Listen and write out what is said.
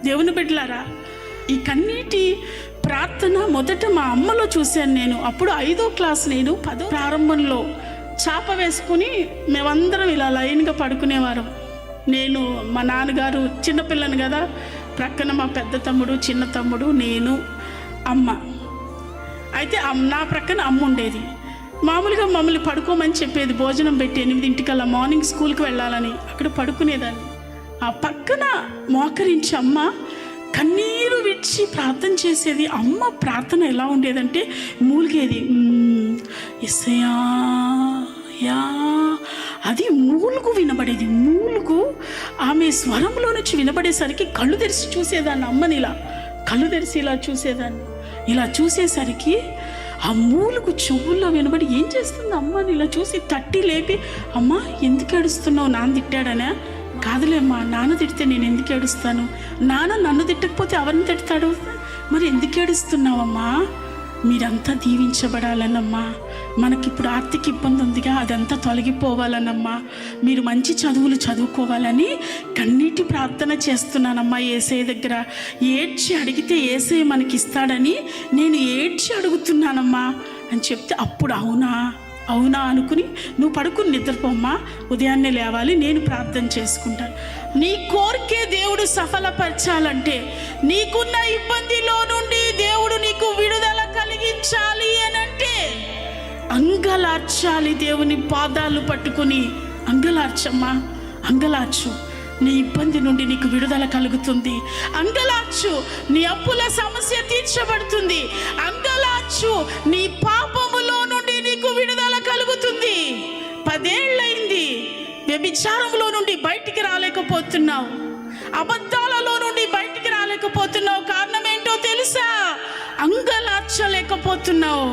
దేవుని బిడ్డలారా, ఈ కన్నీటి ప్రార్థన మొదట మా అమ్మలో చూశాను నేను. అప్పుడు 5వ క్లాస్, నేను 10వ ప్రారంభంలో చాప వేసుకుని మేమందరం ఇలా లైన్గా పడుకునేవారం. నేను, మా నాన్నగారు, చిన్నపిల్లని కదా, ప్రక్కన మా పెద్ద తమ్ముడు, చిన్న తమ్ముడు, నేను, అమ్మ. అయితే నా ప్రక్కన అమ్మ ఉండేది. మామూలుగా మమ్మల్ని పడుకోమని చెప్పేది, భోజనం పెట్టి 8 మార్నింగ్ స్కూల్కి వెళ్ళాలని. అక్కడ పడుకునేదాన్ని. ఆ పక్కన మోకరించి అమ్మ కన్నీరు విడిచి ప్రార్థన చేసేది. అమ్మ ప్రార్థన ఎలా ఉండేదంటే మూలిగేది. యేసయ్యా యా, అది మూలుగు వినబడేది. మూలుగు ఆమె స్వరంలో నుంచి వినబడేసరికి కళ్ళు తెరిచి చూసేదాన్ని. అమ్మని ఇలా కళ్ళు తెరిచి ఇలా చూసేదాన్ని. ఇలా చూసేసరికి ఆ మూలుగు చెవుల్లో వినబడి ఏం చేస్తుంది అమ్మని ఇలా చూసి తట్టి లేపి, అమ్మ ఎందుకు ఏడుస్తున్నావు, నాన్న తిట్టాడనా? కాదులేమ్మా, నాన్న తిడితే నేను ఎందుకు ఏడుస్తాను? నాన్న నన్ను తిట్టకపోతే ఎవరిని తిడతాడు? మరి ఎందుకు ఏడుస్తున్నావమ్మా? మీరంతా దీవించబడాలన్నమ్మా. మనకిప్పుడు ఆర్థిక ఇబ్బంది ఉందిగా, అదంతా తొలగిపోవాలన్నమ్మా. మీరు మంచి చదువులు చదువుకోవాలని కన్నీటి ప్రార్థన చేస్తున్నానమ్మా యేసయ్య దగ్గర. ఏడ్చి అడిగితే యేసయ్య మనకి ఇస్తాడని నేను ఏడ్చి అడుగుతున్నానమ్మా అని చెప్తే, అప్పుడు అవునా అవునా అనుకుని, నువ్వు పడుకుని నిద్రపోమ్మా, ఉదయాన్నే లేవాలి, నేను ప్రార్థన చేసుకుంటాను. నీ కోరికే దేవుడు సఫలపరచాలంటే, నీకున్న ఇబ్బందిలో నుండి దేవుడు నీకు విడుదల కలిగించాలి అనంటే అంగలార్చాలి. దేవుని పాదాలు పట్టుకుని అంగలార్చమ్మా, అంగలార్చు. నీ ఇబ్బంది నుండి నీకు విడుదల కలుగుతుంది. అంగలార్చు, నీ అప్పుల సమస్య తీర్చబడుతుంది. అంగలార్చు, నీ పాపములో నుండి నీకు విడుదల కలుగుతుంది. 10 ఏళ్ళైంది వ్యభిచారంలో నుండి బయటికి రాలేకపోతున్నావు, అబద్ధాలలో నుండి బయటికి రాలేకపోతున్నావు. కారణం ఏంటో తెలుసా? అంగలార్చలేకపోతున్నావు.